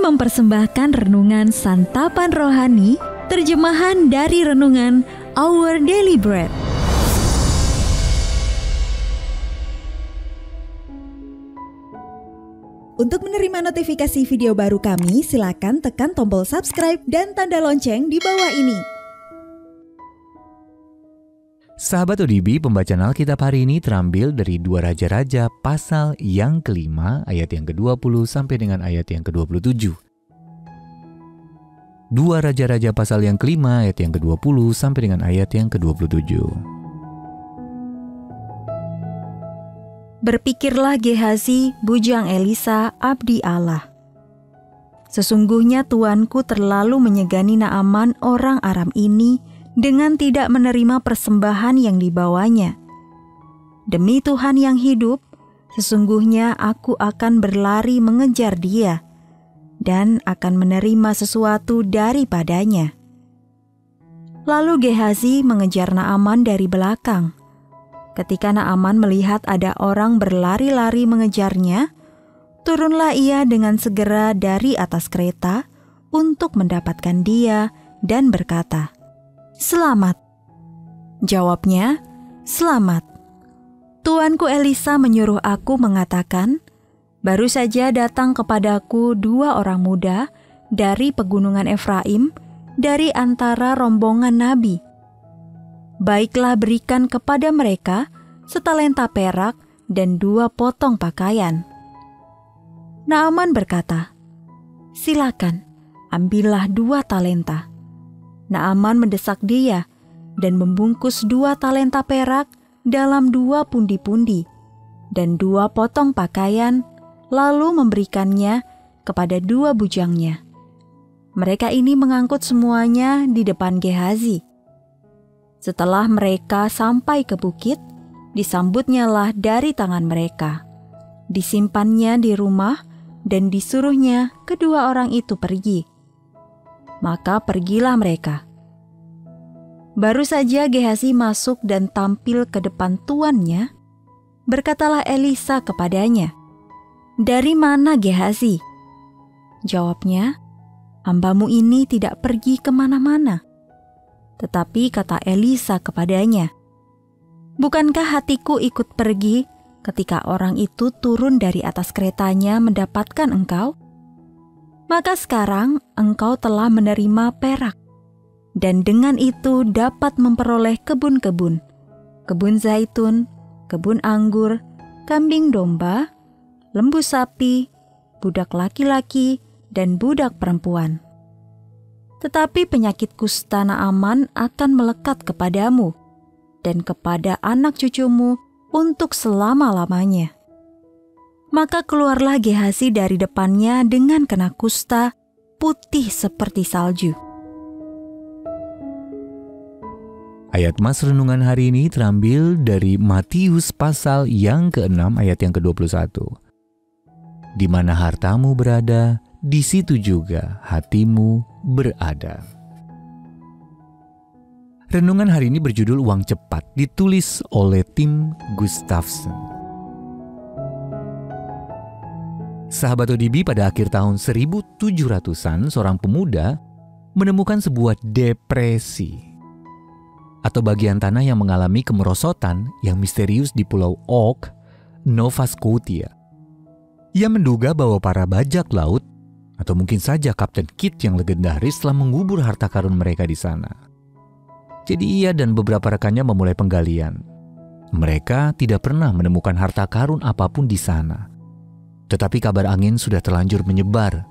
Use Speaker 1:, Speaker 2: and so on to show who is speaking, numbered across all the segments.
Speaker 1: Kami mempersembahkan renungan santapan rohani, terjemahan dari renungan Our Daily Bread.
Speaker 2: Untuk menerima notifikasi video baru kami, silakan tekan tombol subscribe dan tanda lonceng di bawah ini.
Speaker 3: Sahabat ODB, pembacaan Alkitab hari ini terambil dari 2 Raja-Raja pasal yang ke-5 ayat yang ke-20 sampai dengan ayat yang ke-27. 2 Raja-Raja pasal yang ke-5 ayat yang ke-20 sampai dengan ayat yang ke-27.
Speaker 1: Berpikirlah Gehazi, bujang Elisa, abdi Allah. Sesungguhnya tuanku terlalu menyegani Naaman orang Aram ini dengan tidak menerima persembahan yang dibawanya. Demi Tuhan yang hidup, sesungguhnya aku akan berlari mengejar dia dan akan menerima sesuatu daripadanya. Lalu Gehazi mengejar Naaman dari belakang. Ketika Naaman melihat ada orang berlari-lari mengejarnya, turunlah ia dengan segera dari atas kereta untuk mendapatkan dia dan berkata, "Selamat." Jawabnya, "Selamat. Tuanku Elisa menyuruh aku mengatakan, baru saja datang kepadaku 2 orang muda dari pegunungan Efraim, dari antara rombongan nabi. Baiklah berikan kepada mereka setalenta perak dan 2 potong pakaian." Naaman berkata, "Silakan, ambillah 2 talenta." Naaman mendesak dia dan membungkus 2 talenta perak dalam 2 pundi-pundi dan 2 potong pakaian, lalu memberikannya kepada 2 bujangnya. Mereka ini mengangkut semuanya di depan Gehazi. Setelah mereka sampai ke bukit, disambutnyalah dari tangan mereka. Disimpannya di rumah dan disuruhnya kedua orang itu pergi. Maka pergilah mereka. Baru saja Gehazi masuk dan tampil ke depan tuannya, berkatalah Elisa kepadanya, "Dari mana Gehazi?" Jawabnya, "Hambamu ini tidak pergi kemana-mana." Tetapi kata Elisa kepadanya, "Bukankah hatiku ikut pergi ketika orang itu turun dari atas keretanya mendapatkan engkau? Maka sekarang engkau telah menerima perak, dan dengan itu dapat memperoleh kebun-kebun, kebun zaitun, kebun anggur, kambing domba, lembu sapi, budak laki-laki, dan budak perempuan. Tetapi penyakit kusta Naaman akan melekat kepadamu dan kepada anak cucumu untuk selama-lamanya." Maka keluarlah Gehazi dari depannya dengan kena kusta, putih seperti salju.
Speaker 3: Ayat mas renungan hari ini terambil dari Matius pasal yang ke-6 ayat yang ke-21. Di mana hartamu berada, di situ juga hatimu berada. Renungan hari ini berjudul Uang Cepat, ditulis oleh Tim Gustafson. Sahabat ODB, pada akhir tahun 1700-an, seorang pemuda menemukan sebuah depresi atau bagian tanah yang mengalami kemerosotan yang misterius di Pulau Oak, Nova Scotia. Ia menduga bahwa para bajak laut atau mungkin saja Kapten Kidd yang legendaris telah mengubur harta karun mereka di sana. Jadi ia dan beberapa rekannya memulai penggalian. Mereka tidak pernah menemukan harta karun apapun di sana. Tetapi kabar angin sudah terlanjur menyebar.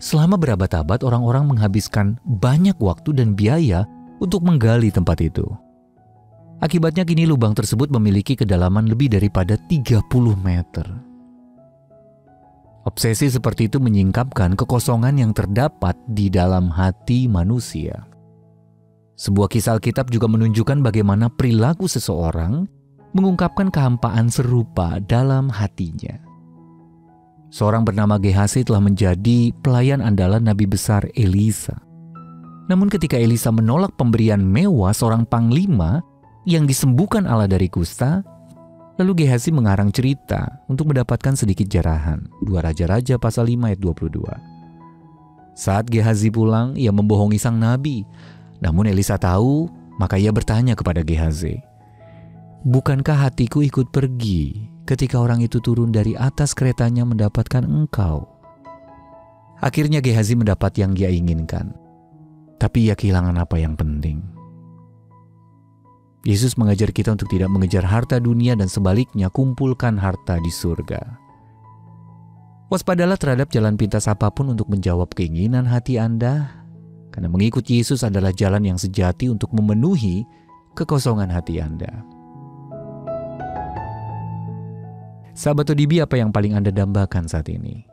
Speaker 3: Selama berabad-abad orang-orang menghabiskan banyak waktu dan biaya untuk menggali tempat itu. Akibatnya kini lubang tersebut memiliki kedalaman lebih daripada 30 meter. Obsesi seperti itu menyingkapkan kekosongan yang terdapat di dalam hati manusia. Sebuah kisah Alkitab juga menunjukkan bagaimana perilaku seseorang mengungkapkan kehampaan serupa dalam hatinya. Seorang bernama Gehazi telah menjadi pelayan andalan Nabi besar Elisa. Namun ketika Elisa menolak pemberian mewah seorang panglima yang disembuhkan Allah dari kusta, lalu Gehazi mengarang cerita untuk mendapatkan sedikit jarahan. 2 Raja-Raja pasal 5 ayat 22. Saat Gehazi pulang, ia membohongi sang nabi. Namun Elisa tahu, maka ia bertanya kepada Gehazi, "Bukankah hatiku ikut pergi ketika orang itu turun dari atas keretanya mendapatkan engkau?" Akhirnya Gehazi mendapat yang dia inginkan, tapi ia kehilangan apa yang penting. Yesus mengajar kita untuk tidak mengejar harta dunia dan sebaliknya kumpulkan harta di surga. Waspadalah terhadap jalan pintas apapun untuk menjawab keinginan hati Anda, karena mengikuti Yesus adalah jalan yang sejati untuk memenuhi kekosongan hati Anda. Sahabat ODB, apa yang paling Anda dambakan saat ini?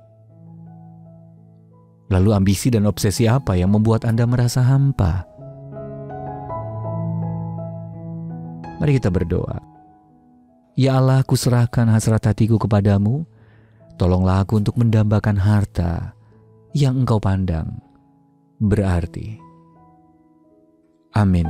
Speaker 3: Lalu ambisi dan obsesi apa yang membuat Anda merasa hampa? Mari kita berdoa. Ya Allah, aku serahkan hasrat hatiku kepadamu. Tolonglah aku untuk mendambakan harta yang Engkau pandang berarti. Amin.